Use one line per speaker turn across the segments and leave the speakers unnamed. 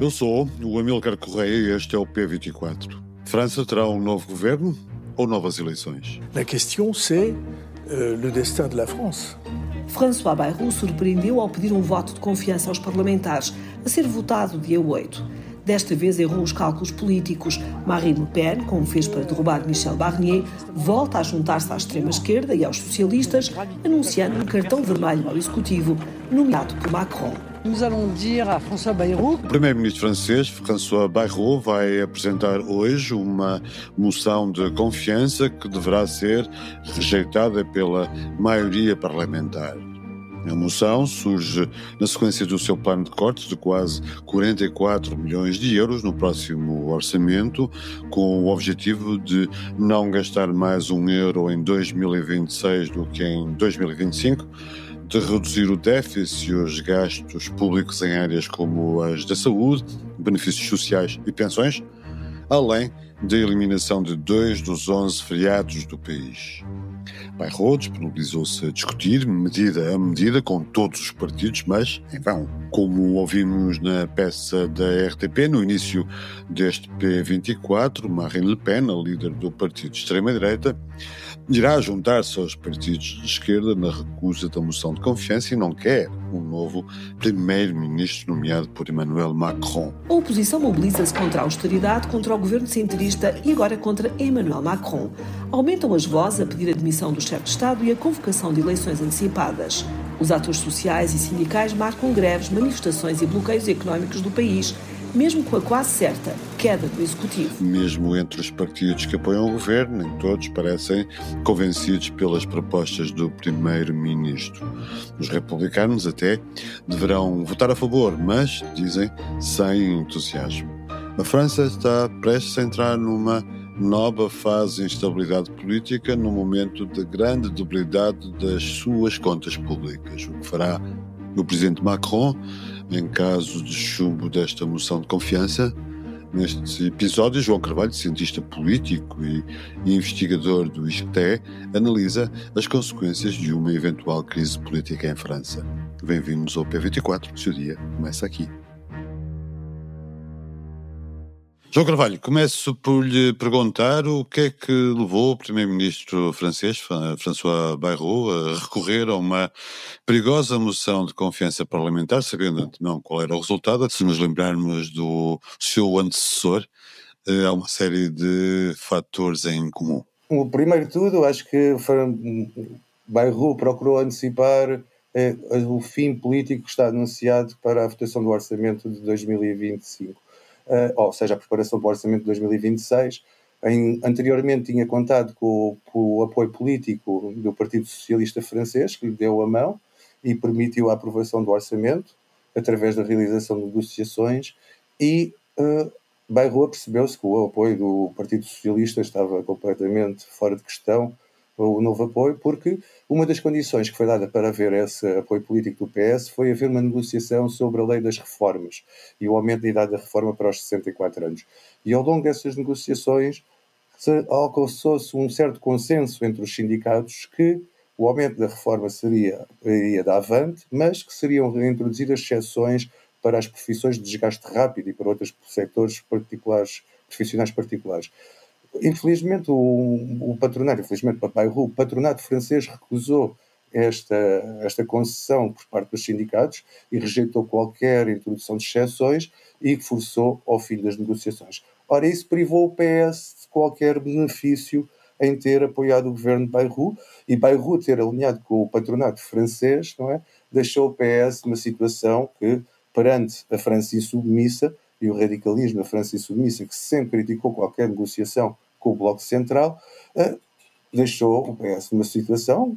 Eu sou o Amílcar Correia e este é o P24. França terá um novo governo ou novas eleições?
La question, c'est le destin de la France.
François Bayrou surpreendeu ao pedir um voto de confiança aos parlamentares, a ser votado dia 8. Desta vez errou os cálculos políticos. Marine Le Pen, como fez para derrubar Michel Barnier, volta a juntar-se à extrema-esquerda e aos socialistas, anunciando um cartão vermelho ao executivo, nomeado por Macron.
Nous allons dire à François Bayrou.
O primeiro-ministro francês, François Bayrou, vai apresentar hoje uma moção de confiança que deverá ser rejeitada pela maioria parlamentar. A moção surge na sequência do seu plano de cortes de quase 44 milhões de euros no próximo orçamento, com o objetivo de não gastar mais €1 em 2026 do que em 2025, de reduzir o déficit e os gastos públicos em áreas como as da saúde, benefícios sociais e pensões, além da eliminação de 2 dos 11 feriados do país. Bayrou disponibilizou-se a discutir medida a medida com todos os partidos, mas em vão. Como ouvimos na peça da RTP, no início deste P24, Marine Le Pen, a líder do partido de extrema-direita, irá juntar-se aos partidos de esquerda na recusa da moção de confiança e não quer um novo primeiro-ministro nomeado por Emmanuel Macron.
A oposição mobiliza-se contra a austeridade, contra o governo centrista e agora contra Emmanuel Macron. Aumentam as vozes a pedir a demissão do chefe de Estado e a convocação de eleições antecipadas. Os atores sociais e sindicais marcam greves, manifestações e bloqueios económicos do país, mesmo com a quase certa queda do executivo.
Mesmo entre os partidos que apoiam o governo, nem todos parecem convencidos pelas propostas do primeiro-ministro. Os republicanos até deverão votar a favor, mas, dizem, sem entusiasmo. A França está prestes a entrar numa nova fase de instabilidade política num momento de grande debilidade das suas contas públicas. O que fará o presidente Macron em caso de chumbo desta moção de confiança? Neste episódio, João Carvalho, cientista político e investigador do ISCTE, analisa as consequências de uma eventual crise política em França. Bem-vindos ao P24, que o seu dia começa aqui. João Carvalho, começo por lhe perguntar o que é que levou o primeiro-ministro francês, François Bayrou, a recorrer a uma perigosa moção de confiança parlamentar, sabendo de antemão qual era o resultado. Se nos lembrarmos do seu antecessor, há uma série de fatores em comum.
Primeiro de tudo, acho que Bayrou procurou antecipar o fim político que está anunciado para a votação do orçamento de 2025. Ou seja, a preparação do orçamento de 2026. Anteriormente tinha contado com o apoio político do Partido Socialista Francês, que lhe deu a mão e permitiu a aprovação do orçamento através da realização de negociações, e Bayrou percebeu-se que o apoio do Partido Socialista estava completamente fora de questão, o novo apoio, porque uma das condições que foi dada para haver esse apoio político do PS foi haver uma negociação sobre a lei das reformas e o aumento da idade da reforma para os 64 anos. E ao longo dessas negociações alcançou-se um certo consenso entre os sindicatos que o aumento da reforma iria da avante, mas que seriam reintroduzidas exceções para as profissões de desgaste rápido e para outros setores particulares, profissionais particulares. Infelizmente, o patronato, infelizmente para Bayrou, o patronato francês recusou esta concessão por parte dos sindicatos e rejeitou qualquer introdução de exceções e forçou ao fim das negociações. Ora, isso privou o PS de qualquer benefício em ter apoiado o governo de Bayrou, e Bayrou ter alinhado com o patronato francês, não é? Deixou o PS numa situação que, perante a França insubmissa e o radicalismo da França insubmissa, que sempre criticou qualquer negociação com o Bloco Central, deixou o PS numa situação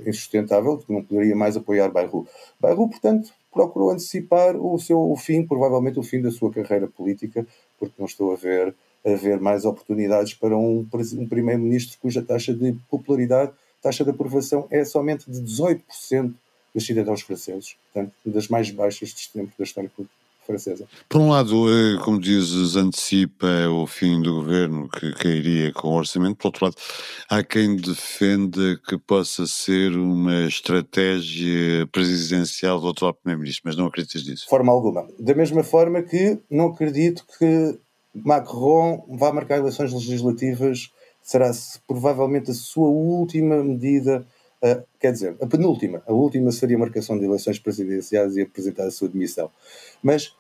insustentável, que não poderia mais apoiar Bayrou. Bayrou, portanto, procurou antecipar o fim, provavelmente o fim da sua carreira política, porque não estou a ver mais oportunidades para um primeiro-ministro cuja taxa de popularidade, taxa de aprovação é somente de 18% dos cidadãos franceses, portanto, das mais baixas de sempre da história francesa.
Por um lado, como dizes, antecipa o fim do governo que cairia com o orçamento. Por outro lado, há quem defenda que possa ser uma estratégia presidencial do atual primeiro-ministro, mas não acreditas nisso?
De forma alguma. Da mesma forma que não acredito que Macron vá marcar eleições legislativas, será provavelmente a sua última medida, quer dizer, a penúltima. A última seria a marcação de eleições presidenciais e apresentar a sua demissão. Mas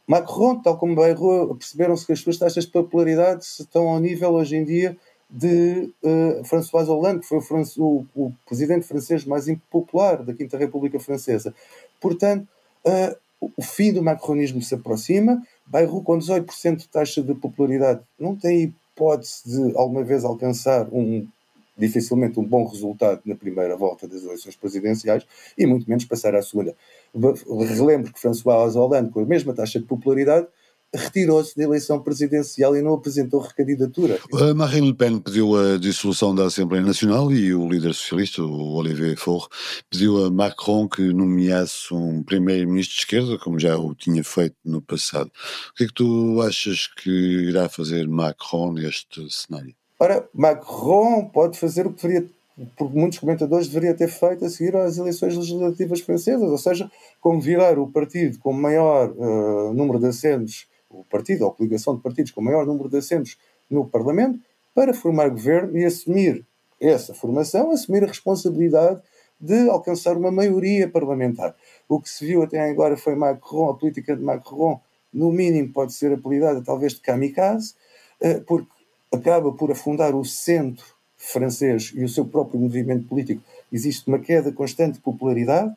Macron, tal como Bayrou, perceberam-se que as suas taxas de popularidade estão ao nível hoje em dia de François Hollande, que foi o presidente francês mais impopular da Quinta República Francesa. Portanto, o fim do macronismo se aproxima. Bayrou, com 18% de taxa de popularidade, não tem hipótese de alguma vez alcançar dificilmente um bom resultado na primeira volta das eleições presidenciais e muito menos passar à segunda. Relembro que François Hollande, com a mesma taxa de popularidade, retirou-se da eleição presidencial e não apresentou recandidatura.
Marine Le Pen pediu a dissolução da Assembleia Nacional e o líder socialista, o Olivier Faure, pediu a Macron que nomeasse um primeiro-ministro de esquerda, como já o tinha feito no passado. O que é que tu achas que irá fazer Macron neste cenário?
Ora, Macron pode fazer o que deveria, por muitos comentadores, deveria ter feito a seguir às eleições legislativas francesas, ou seja, convidar o partido com maior número de assentos, o partido ou a coligação de partidos com maior número de assentos no Parlamento, para formar governo e assumir essa formação, assumir a responsabilidade de alcançar uma maioria parlamentar. O que se viu até agora foi Macron, a política de Macron, no mínimo pode ser apelidada talvez de kamikaze, porque acaba por afundar o centro francês e o seu próprio movimento político. Existe uma queda constante de popularidade.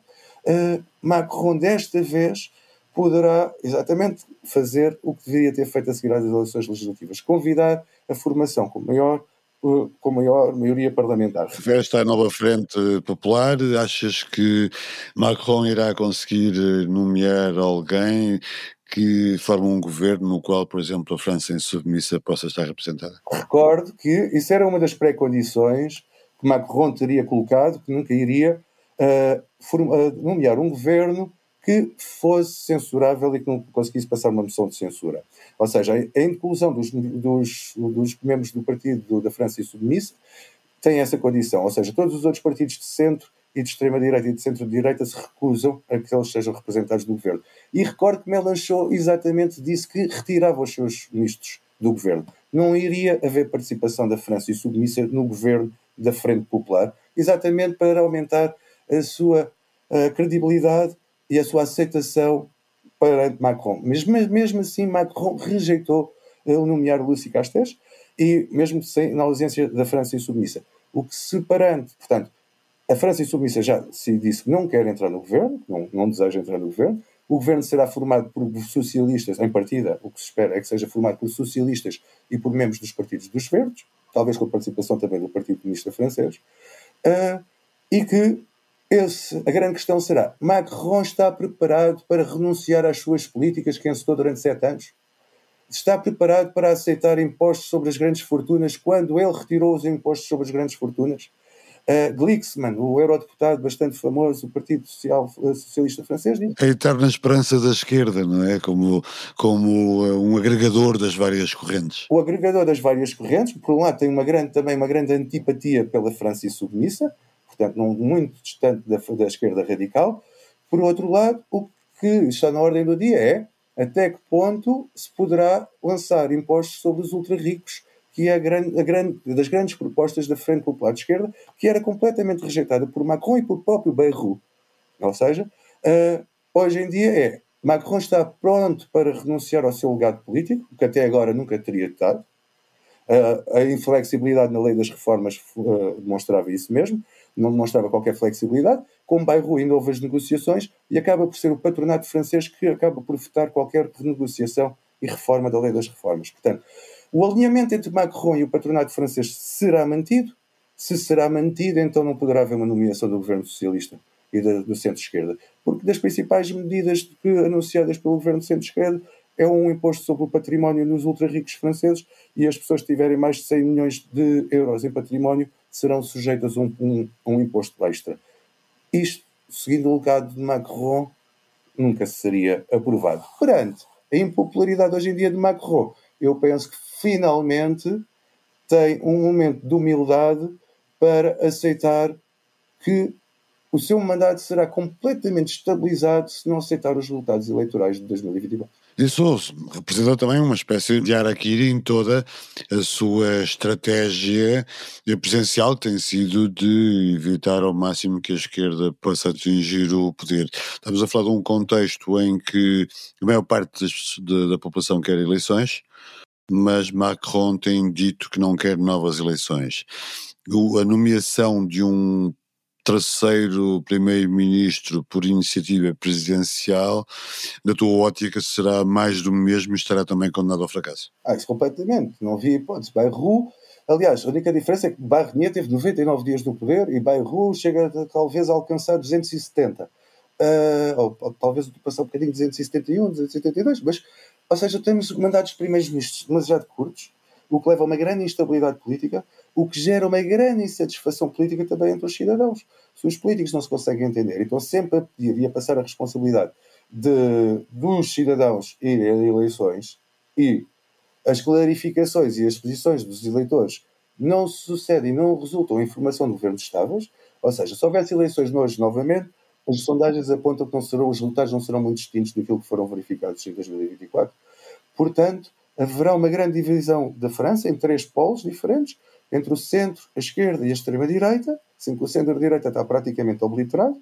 Macron, desta vez, poderá exatamente fazer o que deveria ter feito a seguir às eleições legislativas: convidar a formação com maior maioria parlamentar.
Refere-te à nova frente popular. Achas que Macron irá conseguir nomear alguém que forma um governo no qual, por exemplo, a França insubmissa possa estar representada?
Recordo que isso era uma das pré-condições que Macron teria colocado, que nunca iria nomear um governo que fosse censurável e que não conseguisse passar uma moção de censura. Ou seja, a inclusão dos membros do partido da França Insubmissa tem essa condição. Ou seja, todos os outros partidos de centro e de extrema-direita e de centro-direita se recusam a que eles sejam representados no governo. E recordo que Mélenchon exatamente disse que retirava os seus ministros do governo. Não iria haver participação da França Insubmissa no governo da Frente Popular, exatamente para aumentar a sua credibilidade e a sua aceitação perante Macron. Mesmo assim, Macron rejeitou nomear Lucie Castex, e mesmo na ausência da França Insubmissa. O que portanto, a França Insubmissa já se disse que não quer entrar no governo, não deseja entrar no governo. O governo será formado por socialistas, em partida, o que se espera é que seja formado por socialistas e por membros dos partidos dos verdes, talvez com a participação também do Partido Comunista Francês, e que a grande questão será: Macron está preparado para renunciar às suas políticas que encetou durante 7 anos? Está preparado para aceitar impostos sobre as grandes fortunas quando ele retirou os impostos sobre as grandes fortunas? Glucksmann, o eurodeputado bastante famoso do Partido Socialista Francês, diz:
a eterna esperança da esquerda, não é? Como um agregador das várias correntes.
O agregador das várias correntes, por um lado, tem também uma grande antipatia pela França Insubmissa, portanto, não muito distante da esquerda radical. Por outro lado, o que está na ordem do dia é até que ponto se poderá lançar impostos sobre os ultra-ricos, que é das grandes propostas da Frente Popular de Esquerda, que era completamente rejeitada por Macron e pelo próprio Bayrou. Ou seja, hoje em dia Macron está pronto para renunciar ao seu legado político, que até agora nunca teria estado. A inflexibilidade na lei das reformas demonstrava isso mesmo, não demonstrava qualquer flexibilidade. Com Bayrou ainda houve as negociações e acaba por ser o patronato francês que acaba por vetar qualquer renegociação e reforma da lei das reformas. Portanto, o alinhamento entre Macron e o patronato francês será mantido. Se será mantido, então não poderá haver uma nomeação do governo socialista e do centro-esquerda. Porque das principais medidas anunciadas pelo governo de centro-esquerda é um imposto sobre o património nos ultra-ricos franceses, e as pessoas que tiverem mais de 100 milhões de euros em património serão sujeitas a um imposto extra. Isto, seguindo o legado de Macron, nunca seria aprovado. Perante a impopularidade hoje em dia de Macron, eu penso que finalmente tem um momento de humildade para aceitar que o seu mandato será completamente estabilizado se não aceitar os resultados eleitorais de 2024.
Isso representa também uma espécie de harakiri em toda a sua estratégia presidencial, que tem sido de evitar ao máximo que a esquerda possa atingir o poder. Estamos a falar de um contexto em que a maior parte da população quer eleições, mas Macron tem dito que não quer novas eleições. A nomeação de um terceiro primeiro-ministro por iniciativa presidencial, na tua ótica, será mais do mesmo e estará também condenado ao fracasso?
Isso completamente. Não havia hipótese. Bayrou, aliás, a única diferença é que Barnier teve 99 dias no poder e Bayrou chega talvez a alcançar 270. Ou talvez ultrapassar um bocadinho 271, 272, mas, ou seja, temos mandatos de primeiros ministros demasiado curtos, o que leva a uma grande instabilidade política, o que gera uma grande insatisfação política também entre os cidadãos. Se os políticos não se conseguem entender, então sempre a pedir e a passar a responsabilidade dos cidadãos irem a eleições e as clarificações e as posições dos eleitores não se sucedem, não resultam em formação de governos estáveis, ou seja, se houvesse eleições hoje novamente, as sondagens apontam que os resultados não serão muito distintos daquilo que foram verificados em 2024. Portanto, haverá uma grande divisão da França em 3 polos diferentes, entre o centro, a esquerda e a extrema-direita, sendo que o centro-direita está praticamente obliterado,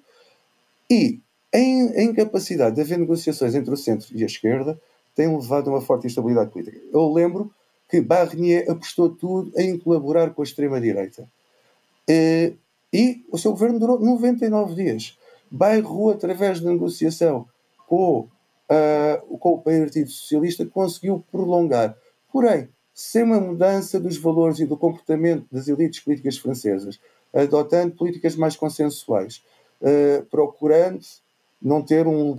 e a incapacidade de haver negociações entre o centro e a esquerda tem levado a uma forte instabilidade política. Eu lembro que Barnier apostou tudo em colaborar com a extrema-direita. E o seu governo durou 99 dias. Bayrou, através de negociação com o Partido Socialista, conseguiu prolongar. Porém, sem uma mudança dos valores e do comportamento das elites políticas francesas, adotando políticas mais consensuais, procurando não ter um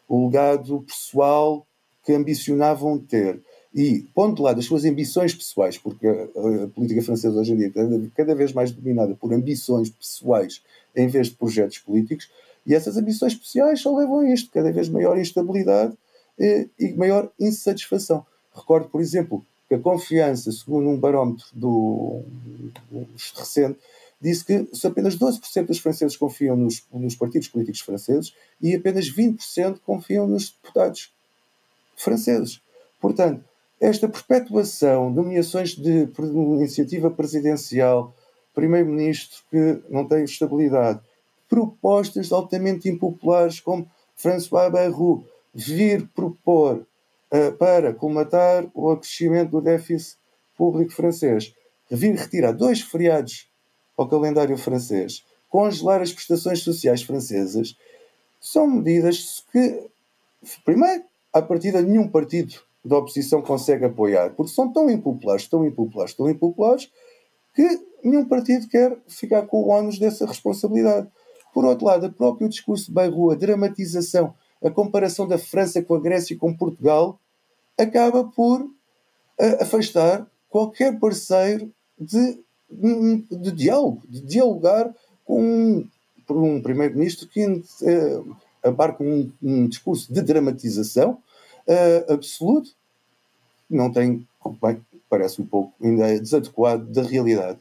legado pessoal que ambicionavam ter. E, pondo de lado as suas ambições pessoais, porque a política francesa hoje em dia é cada vez mais dominada por ambições pessoais em vez de projetos políticos, e essas ambições pessoais só levam a isto, cada vez maior instabilidade e maior insatisfação. Recordo, por exemplo, que a confiança, segundo um barómetro recente, disse que apenas 12% dos franceses confiam nos partidos políticos franceses e apenas 20% confiam nos deputados franceses. Portanto, esta perpetuação, nomeações de iniciativa presidencial, primeiro-ministro que não tem estabilidade, propostas altamente impopulares como François Bayrou vir propor para colmatar o acrescimento do déficit público francês, vir retirar 2 feriados ao calendário francês, congelar as prestações sociais francesas, são medidas que, primeiro, à partida nenhum partido da oposição consegue apoiar, porque são tão impopulares, que nenhum partido quer ficar com o ónus dessa responsabilidade. Por outro lado, o próprio discurso de Bayrou, a dramatização, a comparação da França com a Grécia e com Portugal, acaba por afastar qualquer parceiro de diálogo, de dialogar com um primeiro-ministro que abarca um discurso de dramatização absoluto, não tem, bem, parece um pouco ainda desadequado da realidade.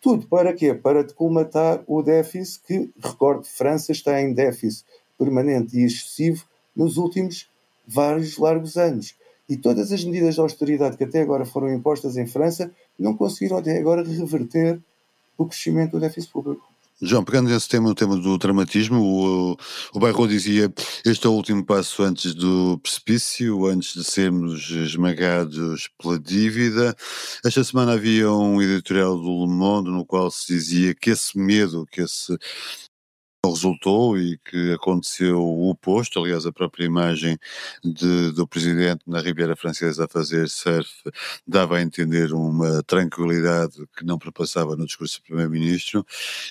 Tudo para quê? Para colmatar o déficit que, recordo, França está em déficit permanente e excessivo nos últimos vários largos anos. E todas as medidas de austeridade que até agora foram impostas em França não conseguiram até agora reverter o crescimento do déficit público.
João, pegando nesse tema, o tema do dramatismo, o Bayrou dizia: este é o último passo antes do precipício, antes de sermos esmagados pela dívida. Esta semana havia um editorial do Le Monde no qual se dizia que esse medo, que esse resultou e que aconteceu o oposto. Aliás, a própria imagem do presidente na Riviera Francesa a fazer surf dava a entender uma tranquilidade que não perpassava no discurso do primeiro-ministro,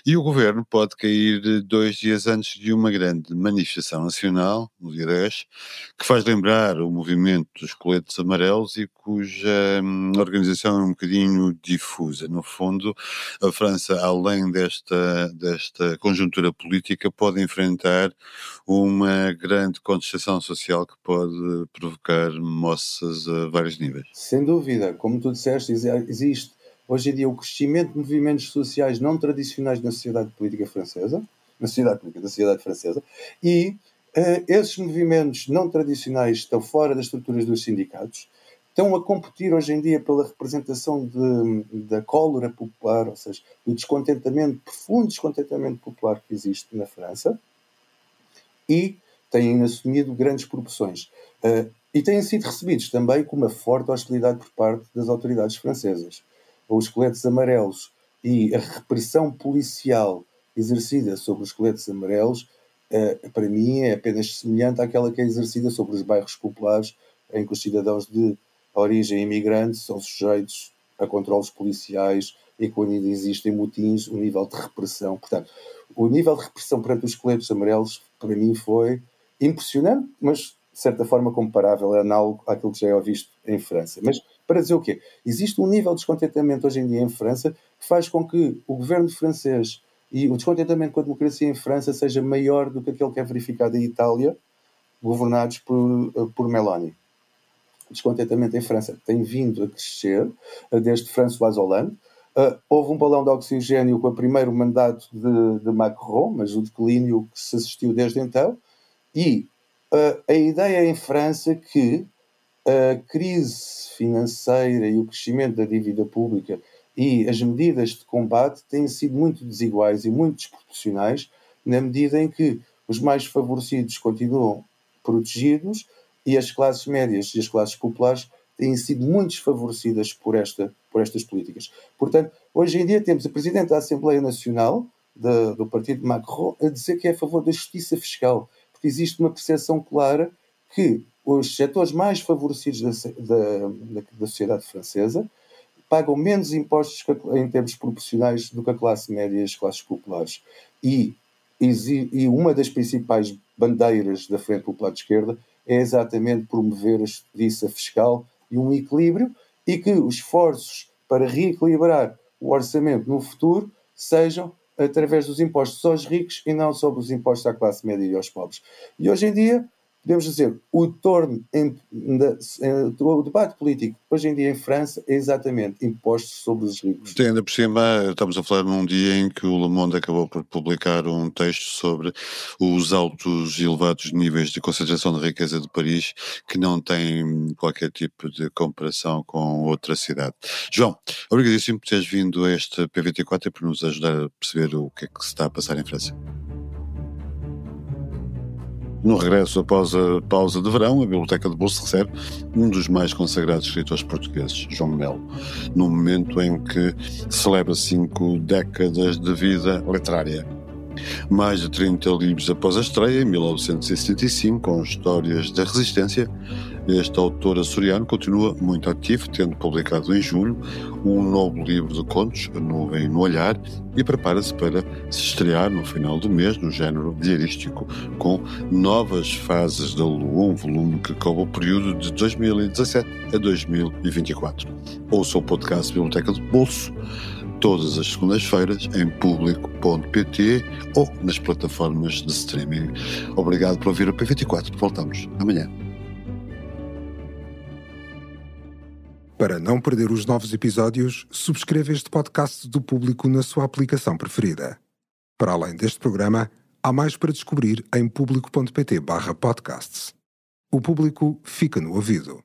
e o governo pode cair 2 dias antes de uma grande manifestação nacional, no dia 10, que faz lembrar o movimento dos coletes amarelos e cuja organização é um bocadinho difusa. No fundo, a França, além desta conjuntura política, política pode enfrentar uma grande contestação social que pode provocar moças a vários níveis.
Sem dúvida, como tu disseste, existe hoje em dia o crescimento de movimentos sociais não tradicionais na sociedade política francesa, da sociedade francesa, e esses movimentos não tradicionais estão fora das estruturas dos sindicatos, estão a competir hoje em dia pela representação da cólera popular, ou seja, do descontentamento, profundo descontentamento popular que existe na França, e têm assumido grandes proporções. E têm sido recebidos também com uma forte hostilidade por parte das autoridades francesas. Os coletes amarelos e a repressão policial exercida sobre os coletes amarelos, para mim, é apenas semelhante àquela que é exercida sobre os bairros populares, em que os cidadãos de origem imigrante são sujeitos a controles policiais e quando ainda existem motins, o nível de repressão. Portanto, o nível de repressão perante os coletes amarelos, para mim, foi impressionante, mas de certa forma comparável, análogo àquilo que já é visto em França. Mas para dizer o quê? Existe um nível de descontentamento hoje em dia em França que faz com que o governo francês e o descontentamento com a democracia em França seja maior do que aquele que é verificado em Itália, governados por Meloni. O descontentamento em França tem vindo a crescer desde François Hollande. Houve um balão de oxigênio com o primeiro mandato de Macron, mas o declínio que se assistiu desde então. E a ideia em França que a crise financeira e o crescimento da dívida pública e as medidas de combate têm sido muito desiguais e muito desproporcionais, na medida em que os mais favorecidos continuam protegidos e as classes médias e as classes populares têm sido muito desfavorecidas por estas políticas. Portanto, hoje em dia temos a Presidente da Assembleia Nacional do partido Macron a dizer que é a favor da justiça fiscal, porque existe uma percepção clara que os setores mais favorecidos da sociedade francesa pagam menos impostos em termos proporcionais do que a classe média e as classes populares. E uma das principais bandeiras da Frente Popular de Esquerda é exatamente promover a justiça fiscal e um equilíbrio, e que os esforços para reequilibrar o orçamento no futuro sejam através dos impostos aos ricos e não sobre os impostos à classe média e aos pobres. E hoje em dia, podemos dizer, o debate político hoje em dia em França é exatamente impostos sobre os ricos.
Ainda por cima, estamos a falar num dia em que o Le Monde acabou por publicar um texto sobre os altos e elevados níveis de concentração de riqueza de Paris, que não tem qualquer tipo de comparação com outra cidade. João, obrigadíssimo por teres vindo a este P24 e por nos ajudar a perceber o que é que se está a passar em França. No regresso, após a pausa de verão, a Biblioteca de Bolso recebe um dos mais consagrados escritores portugueses, João Melo, num momento em que celebra 5 décadas de vida literária. Mais de 30 livros após a estreia, em 1975, com histórias da resistência, este autor açoriano continua muito ativo, tendo publicado em julho um novo livro de contos, A Nuvem no Olhar, e prepara-se para se estrear no final do mês no género diarístico, com Novas Fases da Lua, um volume que cobre o período de 2017 a 2024. Ouça o podcast Biblioteca de Bolso todas as segundas-feiras em público.pt ou nas plataformas de streaming. Obrigado por ouvir o P24. Voltamos amanhã.
Para não perder os novos episódios, subscreva este podcast do Público na sua aplicação preferida. Para além deste programa, há mais para descobrir em público.pt/podcasts. O Público fica no ouvido.